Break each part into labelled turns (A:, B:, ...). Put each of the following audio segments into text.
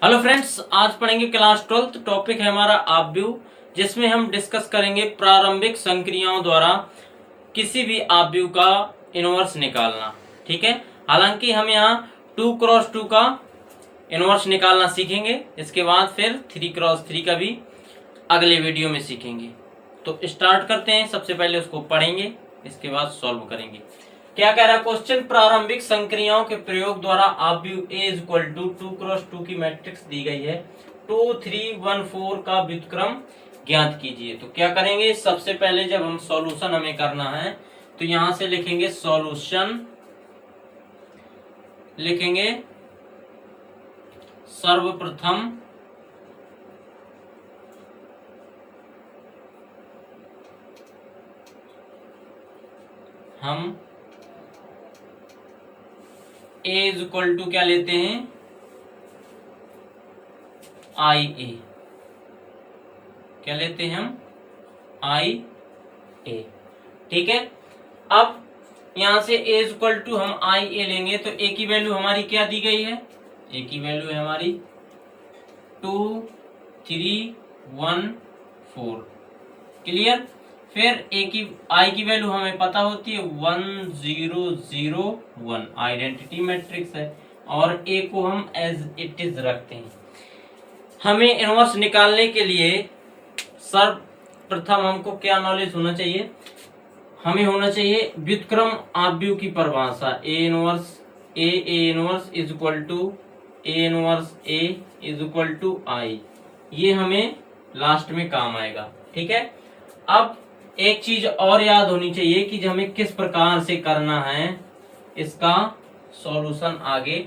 A: Hello friends, आज पढ़ेंगे class 12। Topic है हमारा आव्यूह, जिसमें हम डिस्कस करेंगे प्रारंभिक संक्रियाओं द्वारा किसी भी आव्यूह का इनवर्स निकालना। ठीक है, हालांकि हम यहाँ 2x2 का इनवर्स निकालना सीखेंगे, इसके बाद फिर 3x3 का भी अगले वीडियो में सीखेंगे। तो स्टार्ट करते हैं। सबसे पहले उसको पढ़ेंगे, इसके बाद सॉल्व करेंगे। क्या कह रहा है क्वेश्चन? प्रारंभिक संक्रियाओं के प्रयोग द्वारा आव्यूह A इक्वल टू 2x2 की मैट्रिक्स दी गई है। 2 3 1 4 का व्युत्क्रम ज्ञात कीजिए। तो क्या करेंगे? सबसे पहले जब हम सॉल्यूशन हमें करना है तो यहां से लिखेंगे सॉल्यूशन, लिखेंगे सर्वप्रथम हम A इज इक्वल टू क्या लेते हैं? IA। क्या लेते हैं हम? IA। ठीक है, अब यहां से A इज इक्वल टू हम IA लेंगे तो A की वैल्यू हमारी क्या दी गई है? A की वैल्यू है हमारी 2 3 1 4। क्लियर? फिर I की वैल्यू हमें पता होती है 1 0 0 1, आइडेंटिटी मैट्रिक्स है, और A को हम एज इट इज रखते हैं। हमें इनवर्स निकालने के लिए सर्वप्रथम हमको क्या नॉलेज होना चाहिए? हमें होना चाहिए व्युत्क्रम आव्यूह की परिभाषा। A inverse is equal to A inverse A is equal to I। ये हमें लास्ट में काम आएगा। ठीक है, अब एक चीज और याद होनी चाहिए कि हमें किस प्रकार से करना है इसका सॉल्यूशन आगे,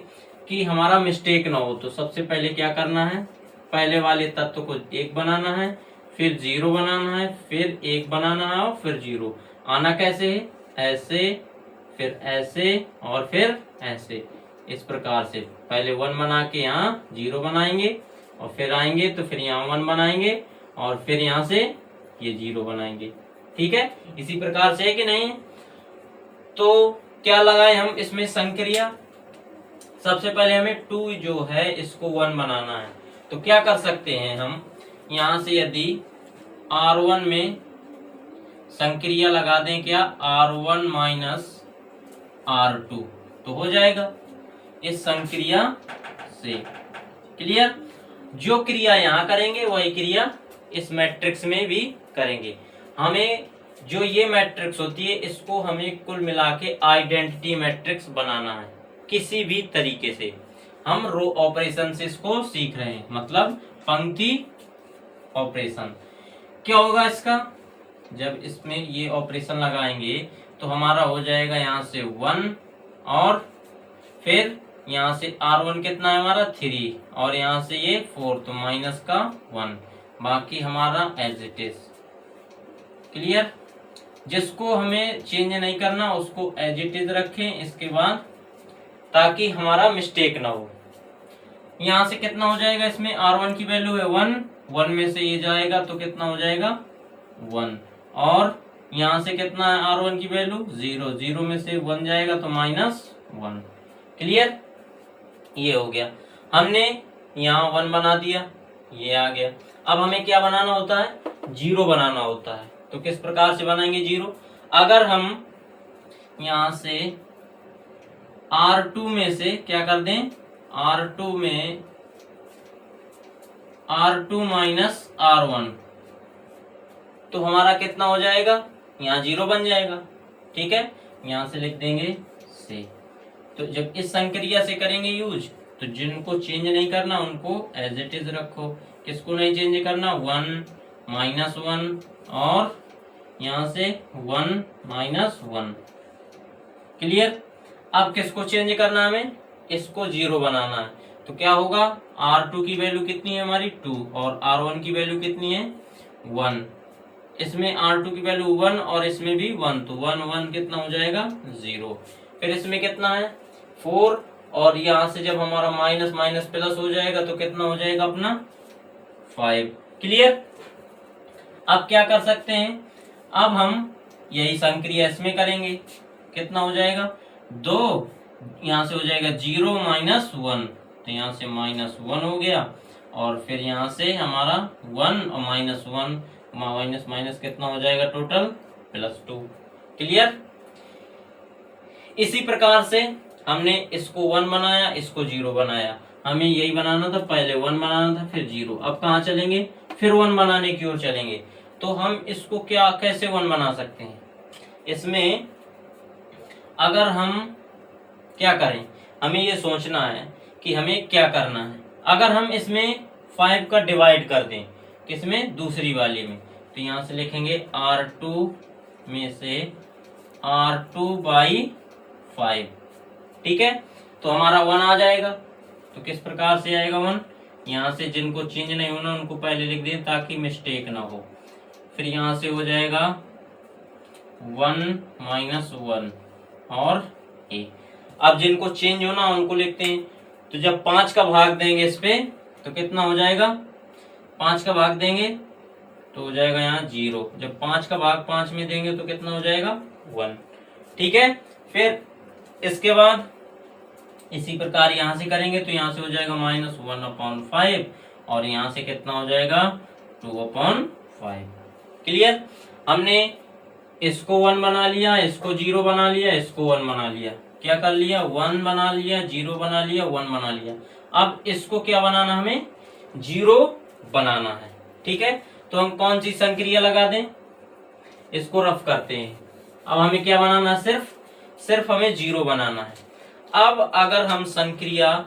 A: कि हमारा मिस्टेक ना हो। तो सबसे पहले क्या करना है? पहले वाले तत्व को 1 बनाना है, फिर 0 बनाना है, फिर 1 बनाना है और फिर 0। आना कैसे है? ऐसे, फिर ऐसे और फिर ऐसे। इस प्रकार से पहले 1 बना के यहाँ 0 बनाएंगे और फिर आएंगे तो फिर यहाँ 1 बनाएंगे और फिर यहाँ से ये 0 बनाएंगे। ठीक है, इसी प्रकार से है कि नहीं? तो क्या लगाए हम इसमें संक्रिया? सबसे पहले हमें 2 जो है इसको 1 बनाना है। तो क्या कर सकते हैं हम? यहां से यदि R1 में संक्रिया लगा दें, क्या R1 माइनस R2 तो हो जाएगा इस संक्रिया से। क्लियर? जो क्रिया यहाँ करेंगे वही क्रिया इस मैट्रिक्स में भी करेंगे। हमें जो ये मैट्रिक्स होती है इसको हमें कुल मिला के आइडेंटिटी मैट्रिक्स बनाना है। किसी भी तरीके से हम रो ऑपरेशन से इसको सीख रहे हैं, मतलब पंक्ति ऑपरेशन। क्या होगा इसका? जब इसमें ये ऑपरेशन लगाएंगे तो हमारा हो जाएगा यहाँ से 1 और फिर यहाँ से R1 कितना है हमारा 3 और यहाँ से ये 4, तो माइनस का 1, बाकी हमारा एज इट इज। क्लियर? जिसको हमें चेंज नहीं करना उसको एज इट इज रखें इसके बाद, ताकि हमारा मिस्टेक ना हो। यहाँ से कितना हो जाएगा? इसमें R1 की वैल्यू है 1 में से ये जाएगा तो कितना हो जाएगा 1, और यहाँ से कितना है R1 की वैल्यू 0 में से 1 जाएगा तो -1। क्लियर? ये हो गया, हमने यहाँ 1 बना दिया, ये आ गया। अब हमें क्या बनाना होता है? 0 बनाना होता है। तो किस प्रकार से बनाएंगे 0? अगर हम यहां से R2 में से क्या कर दें? R2 में R2 माइनस R1 तो हमारा कितना हो जाएगा? यहाँ 0 बन जाएगा। ठीक है, यहां से लिख देंगे से। तो जब इस संक्रिया से करेंगे यूज, तो जिनको चेंज नहीं करना उनको एज इट इज रखो। किसको नहीं चेंज करना? 1 -1 और यहाँ से 1 -1। क्लियर? अब किसको चेंज करना है हमें? इसको 0 बनाना है। तो क्या होगा? R2 की वैल्यू कितनी है हमारी 2 और R1 की वैल्यू कितनी है 1। इसमें R2 की वैल्यू 1 और इसमें भी 1, तो 1 कितना हो जाएगा 0। फिर इसमें कितना है 4 और यहाँ से जब हमारा माइनस माइनस प्लस हो जाएगा तो कितना हो जाएगा अपना 5। क्लियर? अब क्या कर सकते हैं? अब हम यही संक्रिया इसमें करेंगे। कितना हो जाएगा 2, यहाँ से हो जाएगा 0 -1 तो यहाँ से -1 हो गया, और फिर यहाँ से हमारा 1 और -1 माइनस माइनस कितना हो जाएगा टोटल +2। क्लियर। इसी प्रकार से हमने इसको 1 बनाया, इसको 0 बनाया। हमें यही बनाना था, पहले 1 बनाना था फिर 0। अब कहाँ चलेंगे, फिर 1 बनाने की ओर चलेंगे। तो हम इसको क्या कैसे 1 बना सकते हैं, इसमें अगर हम क्या करें, हमें ये सोचना है कि हमें क्या करना है। अगर हम इसमें 5 का डिवाइड कर दें, किसमें, दूसरी वाली में, तो यहाँ से लिखेंगे R2 में से R2/5। ठीक है, तो हमारा 1 आ जाएगा। तो किस प्रकार से आएगा 1, यहाँ से जिनको चेंज नहीं होना उनको पहले लिख दें ताकि मिस्टेक ना हो। फिर यहाँ से हो जाएगा 1 - 1 और a। अब जिनको चेंज होना उनको लिखते हैं। तो जब 5 का भाग देंगे इस पे तो कितना हो जाएगा, 5 का भाग देंगे तो हो जाएगा यहाँ 0। जब 5 का भाग 5 में देंगे तो कितना हो जाएगा 1। ठीक है, फिर इसके बाद इसी प्रकार यहाँ से करेंगे तो यहाँ से हो जाएगा -1/5 और यहाँ से कितना हो जाएगा 2/5। क्लियर। हमने इसको 1 बना लिया, इसको 0 बना लिया, इसको 1 बना लिया। क्या कर लिया, 1 बना लिया, 0 बना लिया, 1 बना लिया। अब इसको क्या बनाना, हमें 0 बनाना है। ठीक है, तो हम कौन सी संक्रिया लगा दें, इसको रफ करते हैं। अब हमें क्या बनाना है, सिर्फ हमें 0 बनाना है। अब अगर हम संक्रिया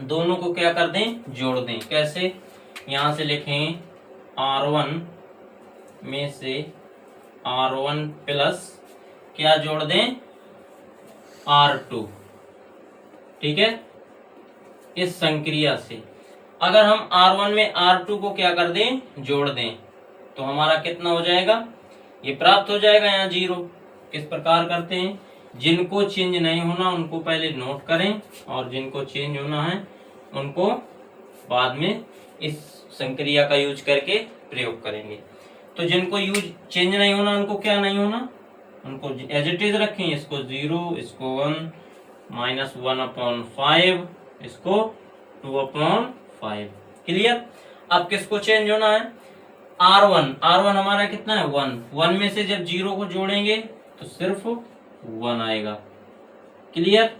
A: दोनों को क्या कर दें, जोड़ दें। कैसे, यहां से लिखें R1 में से R1 प्लस क्या जोड़ दें, R2। ठीक है, इस संक्रिया से अगर हम R1 में R2 को क्या कर दें, जोड़ दें, तो हमारा कितना हो जाएगा, ये प्राप्त हो जाएगा यहाँ 0। किस प्रकार करते हैं, जिनको चेंज नहीं होना उनको पहले नोट करें और जिनको चेंज होना है उनको बाद में इस संक्रिया का यूज करके प्रयोग करेंगे। तो जिनको चेंज नहीं होना उनको क्या नहीं होना, उनको एज इट इज रखें। इसको 0, इसको 1, -1/5, इसको 2/5। क्लियर। अब किसको चेंज होना है, R1 हमारा कितना है 1 में से जब 0 को जोड़ेंगे तो सिर्फ 1 आएगा। क्लियर।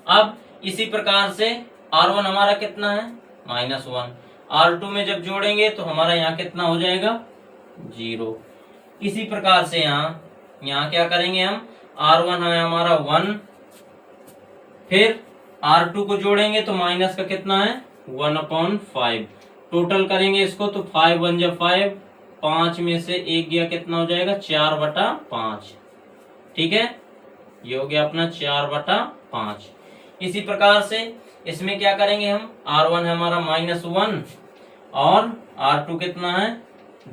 A: अब इसी प्रकार से R1 हमारा कितना है -1, R2 में जब जोड़ेंगे तो हमारा यहाँ कितना हो जाएगा 0। इसी प्रकार से यहाँ क्या करेंगे हम, R1 है हमारा 1, फिर R2 को जोड़ेंगे तो माइनस का कितना है 1/5। टोटल करेंगे इसको तो 5 1 जा 5, 5 में से 1 गया, कितना हो जाएगा 4/5। ठीक है, ये हो गया अपना 4/5। इसी प्रकार से इसमें क्या करेंगे हम, R1 है हमारा -1 और R2 कितना है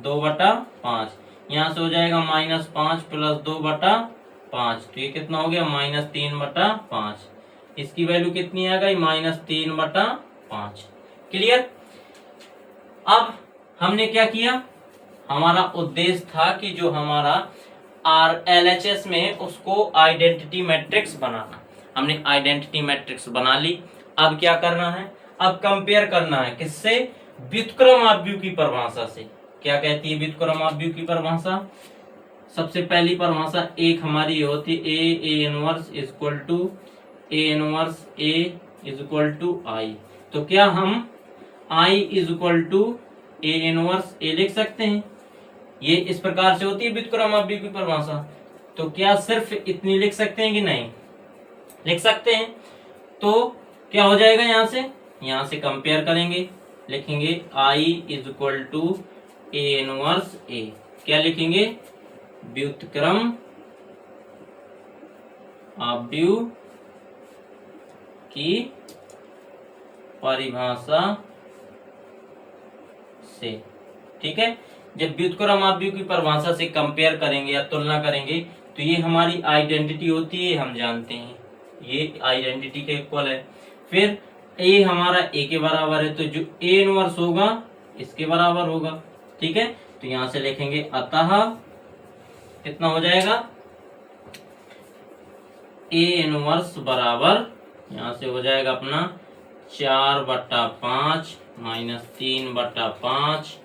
A: 2/5। यहाँ से हो जाएगा -5 + 2/5, तो ये कितना हो गया -3/5। इसकी वैल्यू कितनी आ गई -3/5। क्लियर। अब हमने क्या किया, हमारा उद्देश्य था कि जो हमारा LHS में उसको आइडेंटिटी मैट्रिक्स बनाना। हमने आइडेंटिटी मैट्रिक्स बना ली। अब क्या करना है, अब कंपेयर करना है किससे, व्युत्क्रम आव्यूह की परिभाषा से। क्या कहती है व्युत्क्रम आव्यूह की परिभाषा, सबसे पहली परिभाषा एक हमारी होती A 1 A = I। तो क्या हम I = A 1 लिख सकते हैं, ये इस प्रकार से होती है व्युत्क्रम आव्यूह की परिभाषा। तो क्या सिर्फ इतनी लिख सकते हैं कि नहीं, लिख सकते हैं। तो क्या हो जाएगा, यहाँ से कंपेयर करेंगे, लिखेंगे I = A 1 क्या लिखेंगे, व्युत्क्रम आव्यूह की परिभाषा से। ठीक है, जब व्युत्क्रम आव्यूह की परिभाषा से कंपेयर करेंगे या तुलना करेंगे तो ये हमारी आइडेंटिटी होती है, हम जानते हैं ये आइडेंटिटी के इक्वल है। फिर A हमारा A के बराबर है, तो जो A 1 होगा इसके बराबर होगा। ठीक है, तो यहां से लिखेंगे अतः कितना हो जाएगा A 1 बराबर यहाँ से हो जाएगा अपना 4/5 माइनस 3/5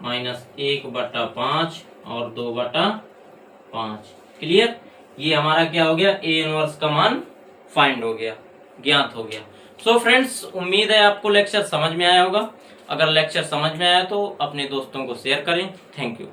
A: माइनस 1/5 और 2/5। क्लियर। ये हमारा क्या हो गया, ए इनवर्स का मान फाइंड हो गया, ज्ञात हो गया। सो फ्रेंड्स, उम्मीद है आपको लेक्चर समझ में आया होगा। अगर लेक्चर समझ में आया तो अपने दोस्तों को शेयर करें। Thank you.